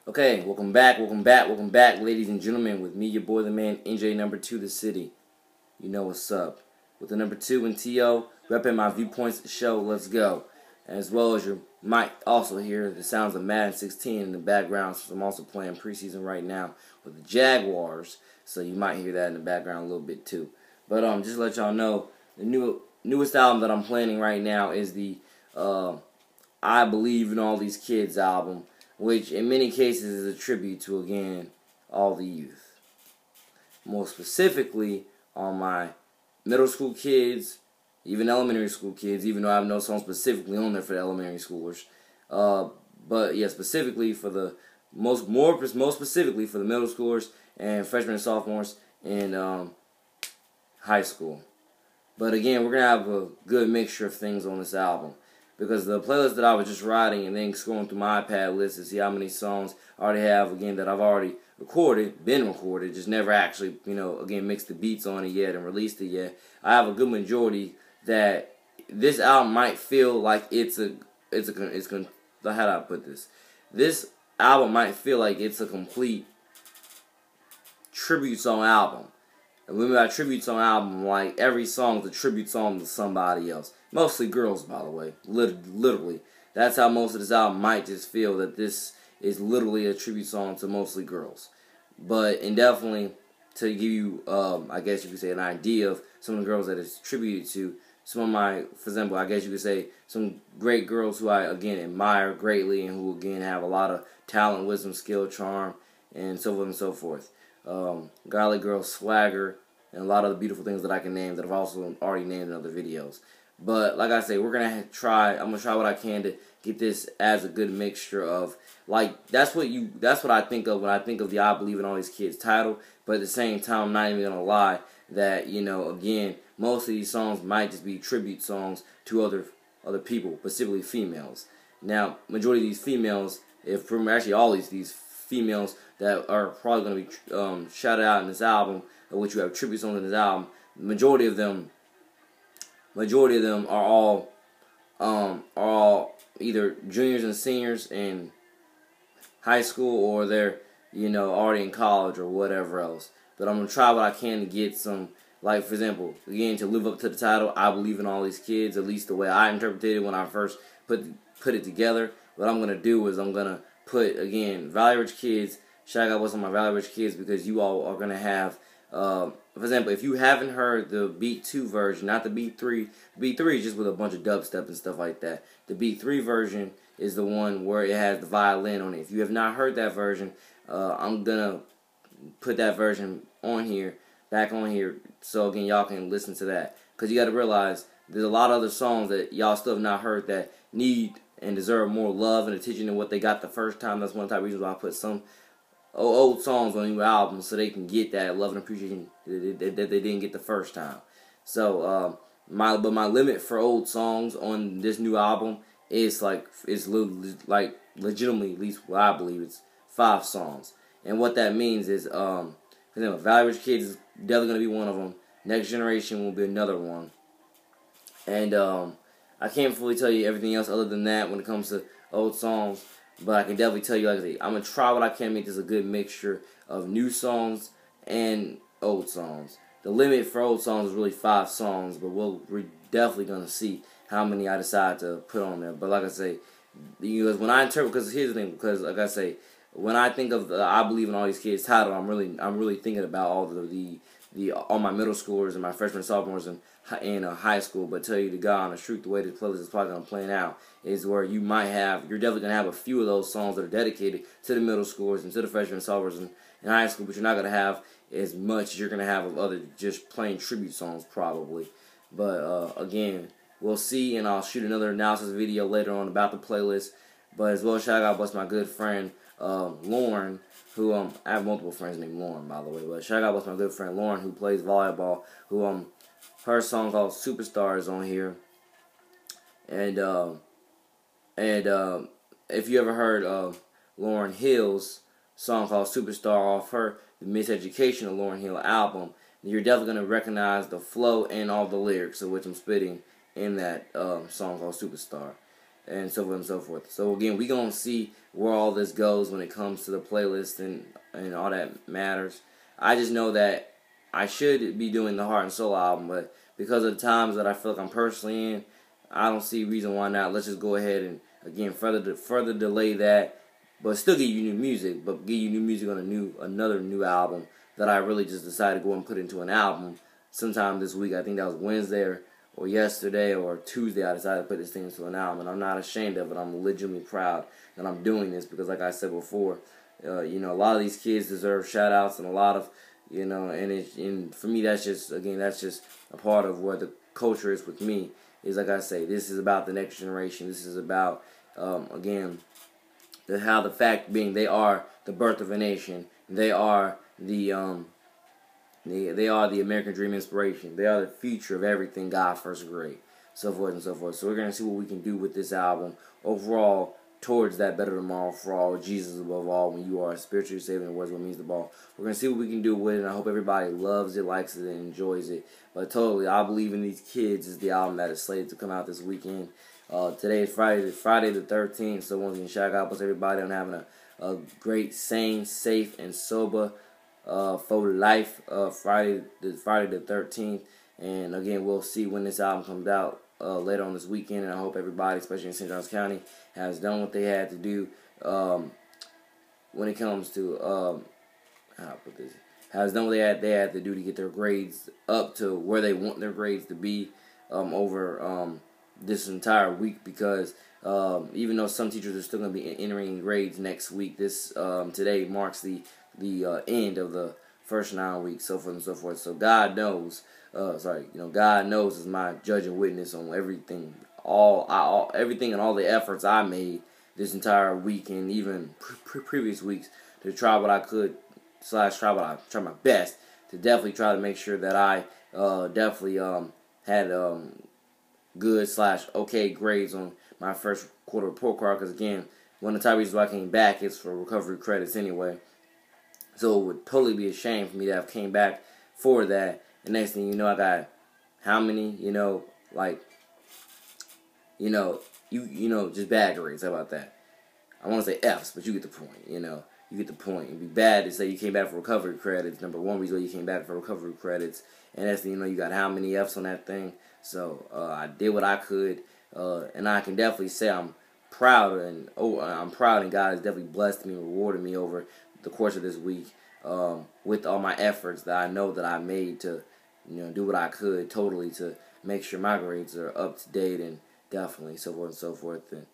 Okay, welcome back, ladies and gentlemen, with me, your boy, the man, NJ number 2, the city. You know what's up. With the number 2 and T.O., repping my Viewpoints show, let's go. As well as you might also hear the sounds of Madden 16 in the background, since I'm also playing preseason right now with the Jaguars, so you might hear that in the background a little bit too. But just to let y'all know, the newest album that I'm planning right now is the I Believe in All These Kids album, which in many cases is a tribute to, again, all the youth. More specifically, on my middle school kids, even elementary school kids, even though I have no song specifically on there for the elementary schoolers. But yeah, specifically for the most specifically for the middle schoolers and freshmen and sophomores in high school. But again, we're gonna have a good mixture of things on this album, because the playlist that I was just writing and then scrolling through my iPad list to see how many songs I already have, again, that I've already been recorded, just never actually, again, mixed the beats on it yet and released it yet. I have a good majority that this album might feel like how do I put this? This album might feel like it's a complete tribute song album. And when by tribute song album, like every song is a tribute song to somebody else. Mostly girls, by the way. Literally. That's how most of this album might just feel, that this is literally a tribute song to mostly girls. And definitely to give you, I guess you could say, an idea of some of the girls that it's tributed to. Some of my, for example, I guess you could say, some great girls who I, again, admire greatly and who, again, have a lot of talent, wisdom, skill, charm, and so forth and so forth. Godly girl swagger, and a lot of the beautiful things that I can name that I've also already named in other videos. But like I say, I'm gonna try what I can to get this as a good mixture of, like, that's what I think of when I think of the I Believe in All These Kids title. But at the same time, I'm not even gonna lie that, again, most of these songs might just be tribute songs to other people, specifically females. Now, majority of these females, actually all these females that are probably going to be shouted out in this album, which you have tribute songs in this album, majority of them are all either juniors and seniors in high school, or they're already in college or whatever else. But I'm gonna try what I can to get some, like, for example, again, to live up to the title, I Believe in All These Kids, at least the way I interpreted it when I first put it together. What I'm gonna do is I'm gonna put, again, Valley Rich Kids, shout out what's on my Valley Rich Kids, because you all are gonna have, for example, if you haven't heard the Beat 2 version, not the Beat 3, Beat 3 is just with a bunch of dubstep and stuff like that. The Beat 3 version is the one where it has the violin on it. If you have not heard that version, I'm gonna put that version back on here, so again, y'all can listen to that. Because you gotta realize, there's a lot of other songs that y'all still have not heard that need and deserve more love and attention than what they got the first time. That's one of the type of reasons why I put some old songs on new albums, so they can get that love and appreciation that they didn't get the first time. So my limit for old songs on this new album is legitimately, at least what I believe, it's 5 songs. And what that means is, for example, Valley Rich Kids is definitely going to be one of them. Next Generation will be another one. And I can't fully tell you everything else other than that when it comes to old songs. But I can definitely tell you, like I say, I'm going to try what I can to make this a good mixture of new songs and old songs. The limit for old songs is really 5 songs, but we're definitely going to see how many I decide to put on there. But like I say, when I interpret, because here's the thing, because like I say, when I think of the I Believe in All These Kids title, I'm really thinking about all my middle schoolers and my freshmen and sophomores in high school. But tell you to God, on the truth, the way this playlist is probably going to play out is where you're definitely going to have a few of those songs that are dedicated to the middle schoolers and to the freshmen and sophomores in high school, but you're not going to have as much as you're going to have of other just plain tribute songs probably. But again, we'll see, and I'll shoot another analysis video later on about the playlist. But as well, shout out to my good friend Lauren, who I have multiple friends named Lauren, by the way, but shout out to my good friend Lauren, who plays volleyball, who her song called Superstar is on here. And if you ever heard Lauryn Hill's song called Superstar off the Miseducation of Lauryn Hill album, you're definitely going to recognize the flow and all the lyrics of which I'm spitting in that song called Superstar. and so forth and so forth. So again, we gonna see where all this goes when it comes to the playlist and all that matters. I just know that I should be doing the Heart and Soul album, but because of the times that I feel like I'm personally in, I don't see reason why not. Let's just go ahead and again further delay that, but still give you new music, but give you new music on another new album that I really just decided to go and put into an album sometime this week. I think that was Wednesday or yesterday or Tuesday. I decided to put this thing into an album, and I'm not ashamed of it. I'm legitimately proud that I'm doing this because, like I said before, a lot of these kids deserve shout outs and a lot of, and for me, that's just a part of where the culture is with me. Is like I say, this is about the next generation. This is about, again, how the fact being they are the birth of a nation. They are they are the American dream inspiration. They are the future of everything God first created, so forth and so forth. So we're going to see what we can do with this album overall towards that better tomorrow for all, Jesus above all, when you are spiritually saved in the words what means the ball. We're going to see what we can do with it, and I hope everybody loves it, likes it, and enjoys it. But totally, I Believe in These Kids is the album that is slated to come out this weekend. Today is Friday the 13th, so once again, shout out to everybody on having a great, sane, safe, and sober for life Friday the 13th. And again, we'll see when this album comes out later on this weekend, and I hope everybody, especially in St. Johns County, has done what they had to do when it comes to has done what they had to do to get their grades up to where they want their grades to be over this entire week, because even though some teachers are still going to be entering grades next week, this today marks the end of the first 9 weeks, so forth and so forth. So God knows, God knows is my judge and witness on everything, everything and all the efforts I made this entire week and even previous weeks to try what I could / try my best to definitely try to make sure that I definitely had good / okay grades on my first quarter report card, because again, one of the top reasons why I came back is for recovery credits anyway. So it would totally be a shame for me to have came back for that. The next thing you know, I got how many, just bad grades. How about that? I want to say F's, but you get the point, You get the point. It'd be bad to say you came back for recovery credits. Number one reason why you came back for recovery credits. And that's, you got how many F's on that thing. So I did what I could. And I can definitely say I'm proud. And God has definitely blessed me and rewarded me over the course of this week with all my efforts that I know that I made to, do what I could totally to make sure my grades are up to date, and definitely so forth and so forth. And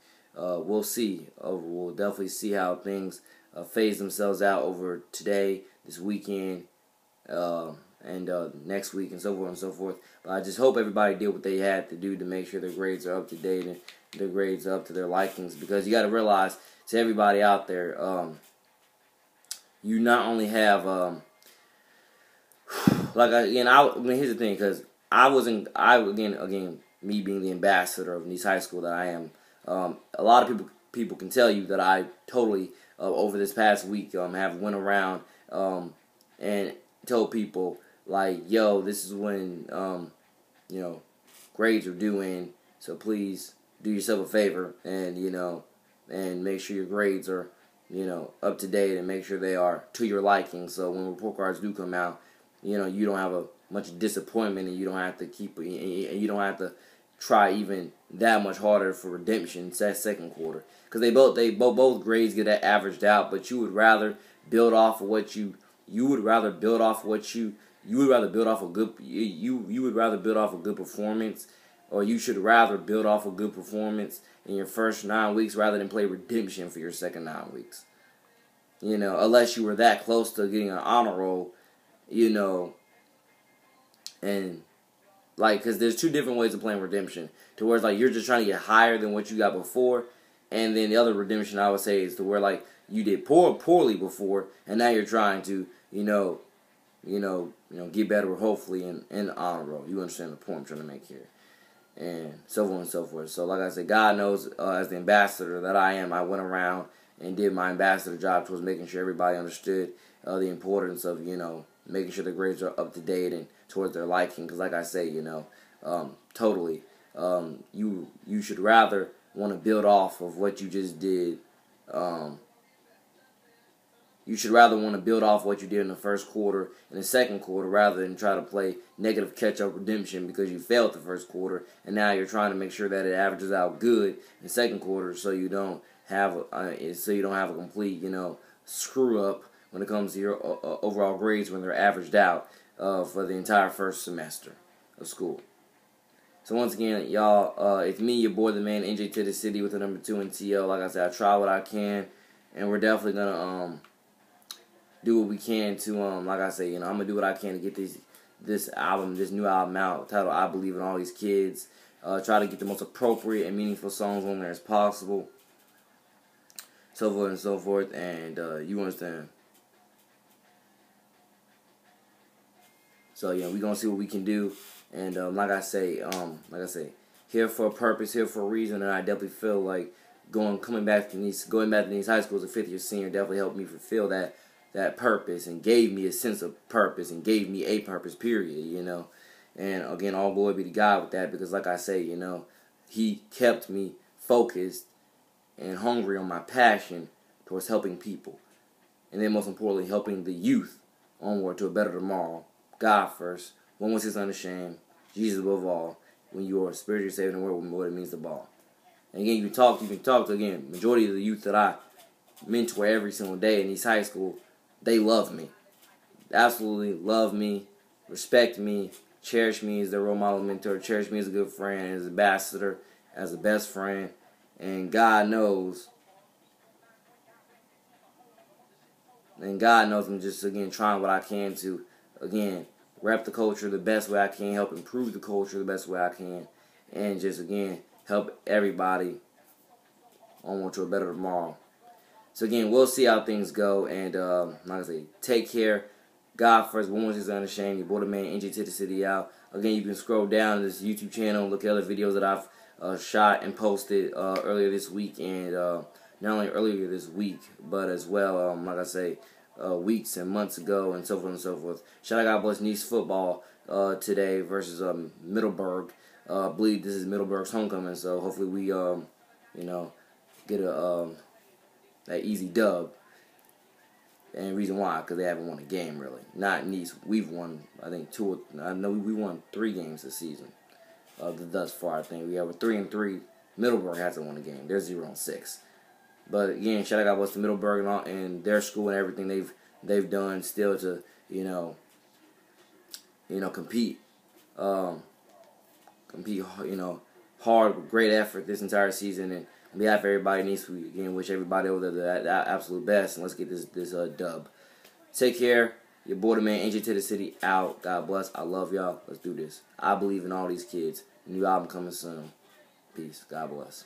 we'll see. We'll definitely see how things phase themselves out over today, this weekend, and next week, and so forth and so forth. But I just hope everybody did what they had to do to make sure their grades are up to date and their grades are up to their likings, because you got to realize, to everybody out there, you not only have here's the thing, because me being the ambassador of Nice High School that I am, a lot of people can tell you that I totally over this past week have went around and told people like, yo, this is when grades are due in, so please do yourself a favor and and make sure your grades are up to date, and make sure they are to your liking, so when report cards do come out, you don't have a much disappointment, and you don't have to try even that much harder for redemption that second quarter, because both grades get that averaged out, but you would rather build off of what you would rather build off a good performance, or you should rather build off a good performance in your first 9 weeks rather than play redemption for your second 9 weeks. Unless you were that close to getting an honor roll, and because there's two different ways of playing redemption. To where it's like you're just trying to get higher than what you got before, and then the other redemption I would say is to where like you did poorly before, and now you're trying to get better, hopefully in the honor roll. You understand the point I'm trying to make here, and so on and so forth. So like I said, God knows, as the ambassador that I am, I went around and did my ambassador job towards making sure everybody understood the importance of making sure the grades are up to date and towards their liking. Because like I say, totally, you should rather want to build off of what you just did. You should rather want to build off what you did in the first quarter and the second quarter rather than try to play negative catch-up redemption because you failed the first quarter and now you're trying to make sure that it averages out good in the second quarter so you don't have a complete, screw up when it comes to your overall grades when they're averaged out for the entire first semester of school. So once again, y'all, it's me, your boy, the man, NJ to the city with the number 2 in TL. Like I said, I try what I can, and we're definitely gonna do what we can to like I say, I'm gonna do what I can to get this new album out titled "I Believe in All These Kids." Try to get the most appropriate and meaningful songs on there as possible, so forth and so forth, and you understand. So yeah, we're gonna see what we can do, and like I say, here for a purpose, here for a reason, and I definitely feel like going back to these high schools as a 5th year senior definitely helped me fulfill that purpose and gave me a sense of purpose and gave me a purpose, period, And again, all glory be to God with that, because like I say, He kept me focused and hungry on my passion towards helping people. And then most importantly, helping the youth onward to a better tomorrow. God first, 116 unashamed, Jesus above all, when you are spiritually saved in the world, what it means to ball. And again, you can talk to, again, majority of the youth that I mentor every single day in these high school, they love me. Absolutely love me, respect me, cherish me as their role model mentor, cherish me as a good friend, as an ambassador, as a best friend. And God knows I'm just, again, trying what I can to, again, rep the culture the best way I can, help improve the culture the best way I can, and just, again, help everybody onward to a better tomorrow. So again, we'll see how things go, and like I say, take care. God first, 116 unashamed. Your boy the man, NJ to the city out. Again, you can scroll down this YouTube channel and look at other videos that I've shot and posted earlier this week, and not only earlier this week, but as well, like I say, weeks and months ago, and so forth and so forth. Shout out God bless Nice football today versus Middleburg. I believe this is Middleburg's homecoming, so hopefully we get that easy dub. And reason why, because they haven't won a game, really. Not Nice. We've won, I think, we won 3 games this season. Thus far, I think. We have a 3-3. Middleburg hasn't won a game. They're 0-6. But again, shout out God bless to Middleburg and their school and everything they've done still to, compete. Hard, with great effort this entire season, and on behalf of everybody in Nice, we again wish everybody over there the absolute best, and let's get this dub. Take care. Your boy the man, NJ to the city out. God bless. I love y'all. Let's do this. I believe in all these kids. New album coming soon. Peace. God bless.